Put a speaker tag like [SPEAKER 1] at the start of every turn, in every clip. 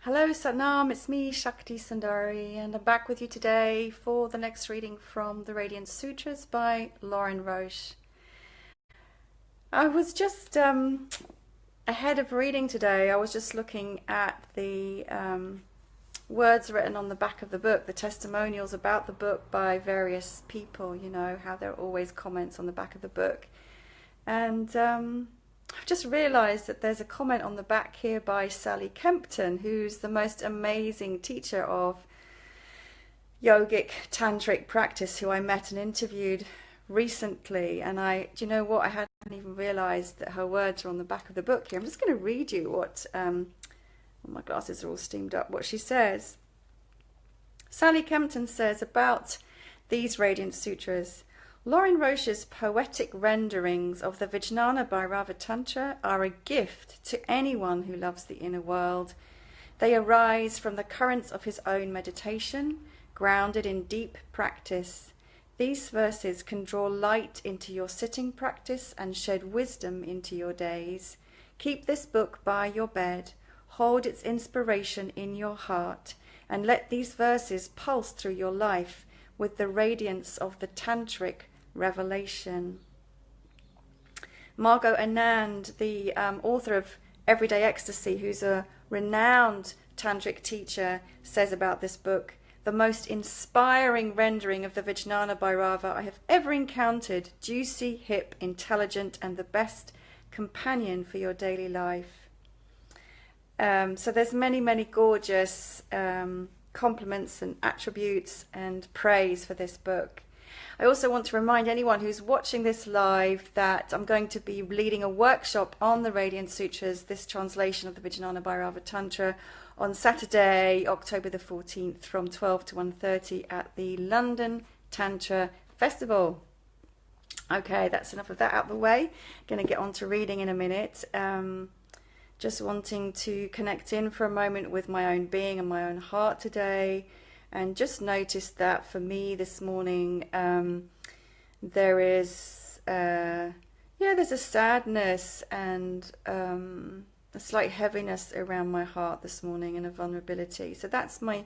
[SPEAKER 1] Hello Satnam, it's me Shakti Sundari, and I'm back with you today for the next reading from the Radiance Sutras by Lauren Roche. I was just ahead of reading today, I was just looking at the words written on the back of the book, the testimonials about the book by various people, you know, how there are always comments on the back of the book. And I've just realised that there's a comment on the back here by Sally Kempton, who's the most amazing teacher of yogic tantric practice, who I met and interviewed recently. And do you know what? I hadn't even realised that her words are on the back of the book here. I'm just going to read you what, my glasses are all steamed up, what she says. Sally Kempton says about these Radiance Sutras: Lauren Roche's poetic renderings of the Vijnana Bhairava Tantra are a gift to anyone who loves the inner world. They arise from the currents of his own meditation, grounded in deep practice. These verses can draw light into your sitting practice and shed wisdom into your days. Keep this book by your bed, hold its inspiration in your heart, and let these verses pulse through your life with the radiance of the tantric revelation. Margot Anand, the author of Everyday Ecstasy, who's a renowned tantric teacher, says about this book: the most inspiring rendering of the Vijnana Bhairava I have ever encountered, juicy, hip, intelligent, and the best companion for your daily life. So there's many gorgeous compliments and attributes and praise for this book. I also want to remind anyone who's watching this live that I'm going to be leading a workshop on the Radiance Sutras, this translation of the Vijnana Bhairava Tantra, on Saturday, October the 14th from 12 to 1:30 at the London Tantra Festival. Okay, that's enough of that out of the way. Going to get on to reading in a minute. Just wanting to connect in for a moment with my own being and my own heart today. And just noticed that for me this morning, there is, there's a sadness and a slight heaviness around my heart this morning, and a vulnerability. So that's my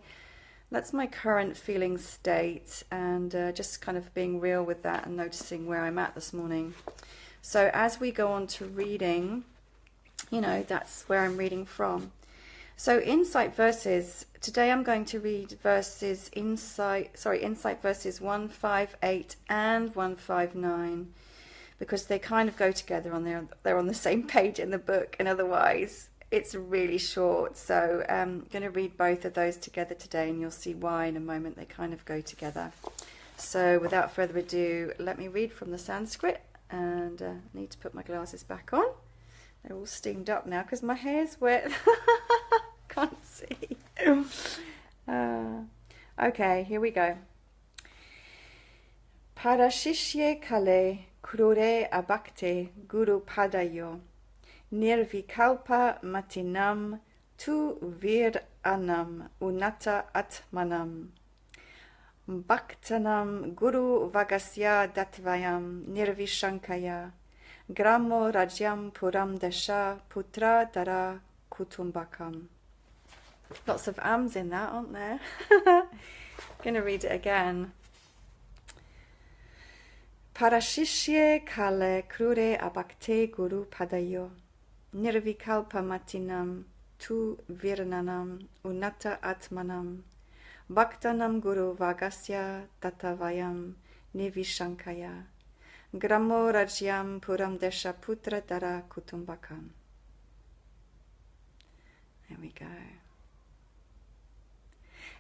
[SPEAKER 1] current feeling state, and just kind of being real with that and noticing where I'm at this morning. So as we go on to reading, you know, that's where I'm reading from. So insight verses, today I'm going to read insight verses 158 and 159, because they kind of go together they're on the same page in the book, and otherwise it's really short. So I'm going to read both of those together today, and you'll see why in a moment. They kind of go together. So without further ado, let me read from the Sanskrit, and I need to put my glasses back on. They're all steamed up now because my hair's wet. Can't see. Okay, here we go. Parashishye kale krure abhakte guru padayo nirvikalpa matinam tu vir anam unata atmanam bhaktanam guru vagasya datvayam nirvishankaya gramo rajyam puram dasha putra dara kutumbakam. Lots of ams in that, aren't there? Going to read it again. Parashishye kale krure abhakte guru padayo nirvikalpa matinam tu virnanam unata atmanam bhaktanam guru vagasya tatavayam nivishankaya gramo rajyam puram desha putra dara kutumbakam. There we go.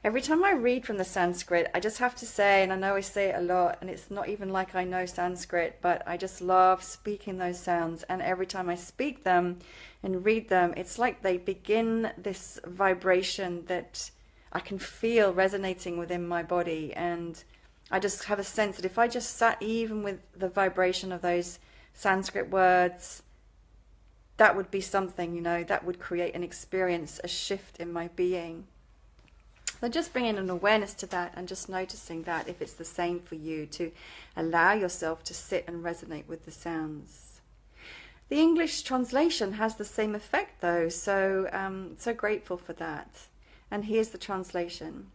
[SPEAKER 1] Every time I read from the Sanskrit, I just have to say, and I know I say it a lot, and it's not even like I know Sanskrit, but I just love speaking those sounds. And every time I speak them and read them, it's like they begin this vibration that I can feel resonating within my body. And I just have a sense that if I just sat even with the vibration of those Sanskrit words, that would be something, you know, that would create an experience, a shift in my being. So just bringing an awareness to that, and just noticing that if it's the same for you, to allow yourself to sit and resonate with the sounds. The English translation has the same effect though, so so grateful for that. And here's the translation.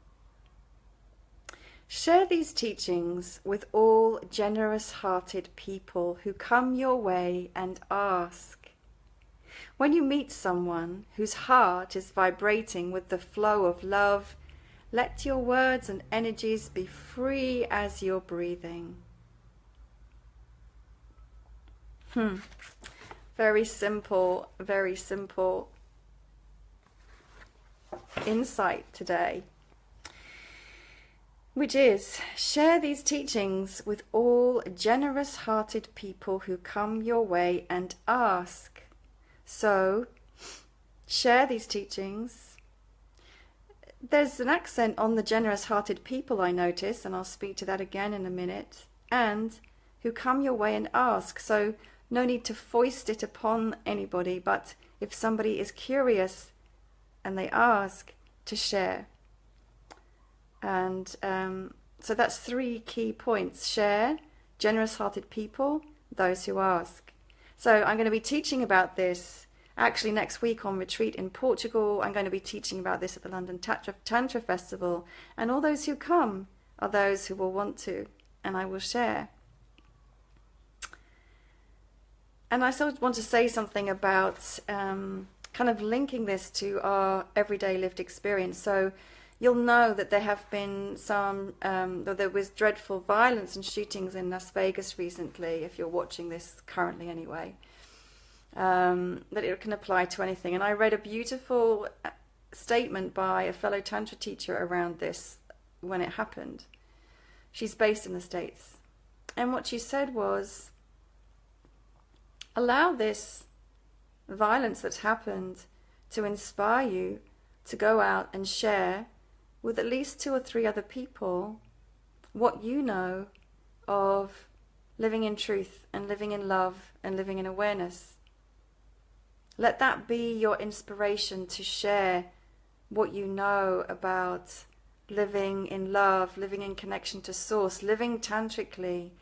[SPEAKER 1] Share these teachings with all generous-hearted people who come your way and ask. When you meet someone whose heart is vibrating with the flow of love, let your words and energies be free as you're breathing. Very simple insight today, which is, share these teachings with all generous-hearted people who come your way and ask. So, share these teachings. There's an accent on the generous-hearted people, I notice, and I'll speak to that again in a minute. And who come your way and ask. So, no need to foist it upon anybody, but if somebody is curious and they ask, to share. And so that's 3 key points. Share, generous-hearted people, those who ask. So I'm going to be teaching about this actually next week on retreat in Portugal. I'm going to be teaching about this at the London Tantra Festival. And all those who come are those who will want to, and I will share. And I also want to say something about kind of linking this to our everyday lived experience. So you'll know that there have been some, though there was dreadful violence and shootings in Las Vegas recently, if you're watching this currently anyway, that it can apply to anything. And I read a beautiful statement by a fellow Tantra teacher around this when it happened. She's based in the States. And what she said was, allow this violence that's happened to inspire you to go out and share with at least 2 or 3 other people what you know of living in truth and living in love and living in awareness. Let that be your inspiration to share what you know about living in love, living in connection to source, living tantrically.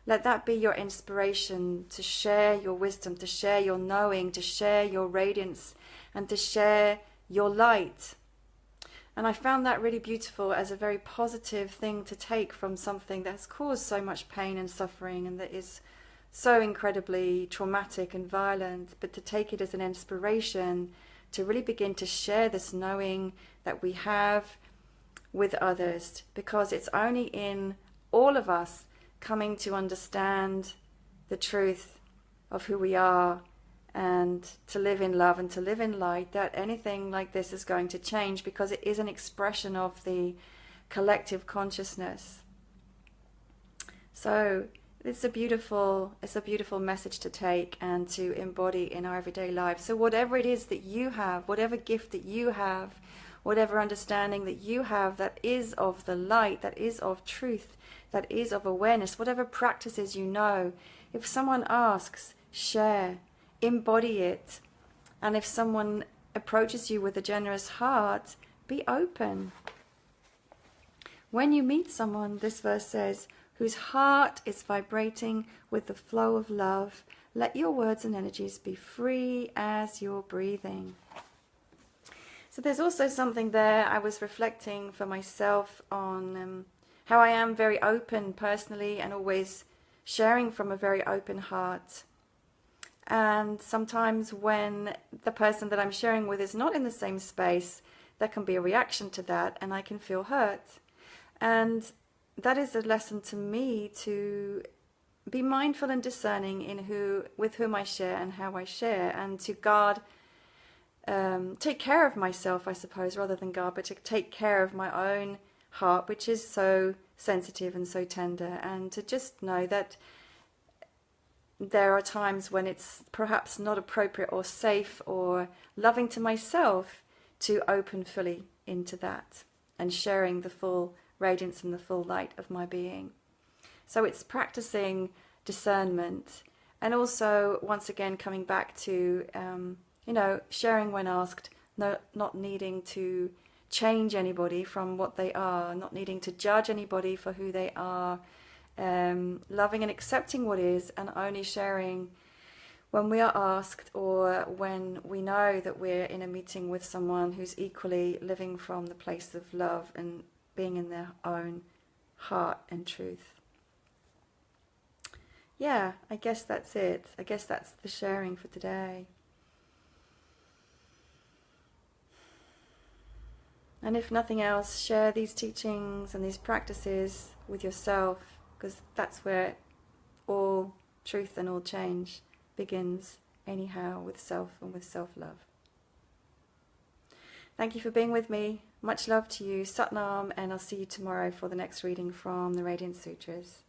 [SPEAKER 1] Let that be your inspiration to share your wisdom, to share your knowing, to share your radiance, and to share your light. And I found that really beautiful as a very positive thing to take from something that has caused so much pain and suffering and that is so incredibly traumatic and violent, but to take it as an inspiration to really begin to share this knowing that we have with others, because it's only in all of us coming to understand the truth of who we are and to live in love and to live in light that anything like this is going to change, because it is an expression of the collective consciousness. So it's a beautiful message to take and to embody in our everyday lives. So whatever it is that you have, whatever gift that you have, whatever understanding that you have that is of the light, that is of truth, that is of awareness, whatever practices you know, if someone asks, share, embody it. And if someone approaches you with a generous heart, be open. When you meet someone, this verse says, whose heart is vibrating with the flow of love, let your words and energies be free as you're breathing. So there's also something there. I was reflecting for myself on how I am very open personally and always sharing from a very open heart. And sometimes when the person that I'm sharing with is not in the same space, there can be a reaction to that and I can feel hurt. And that is a lesson to me to be mindful and discerning in with whom I share and how I share, and to guard, take care of myself, I suppose, rather than guard, but to take care of my own heart, which is so sensitive and so tender, and to just know that there are times when it's perhaps not appropriate or safe or loving to myself to open fully into that and sharing the full radiance and the full light of my being. So it's practicing discernment, and also once again coming back to sharing when asked, not needing to change anybody from what they are, not needing to judge anybody for who they are, loving and accepting what is, and only sharing when we are asked, or when we know that we're in a meeting with someone who's equally living from the place of love and being in their own heart and truth. Yeah, I guess that's it. I guess that's the sharing for today. And if nothing else, share these teachings and these practices with yourself, because that's where all truth and all change begins anyhow, with self and with self-love. Thank you for being with me. Much love to you. Satnam, and I'll see you tomorrow for the next reading from the Radiance Sutras.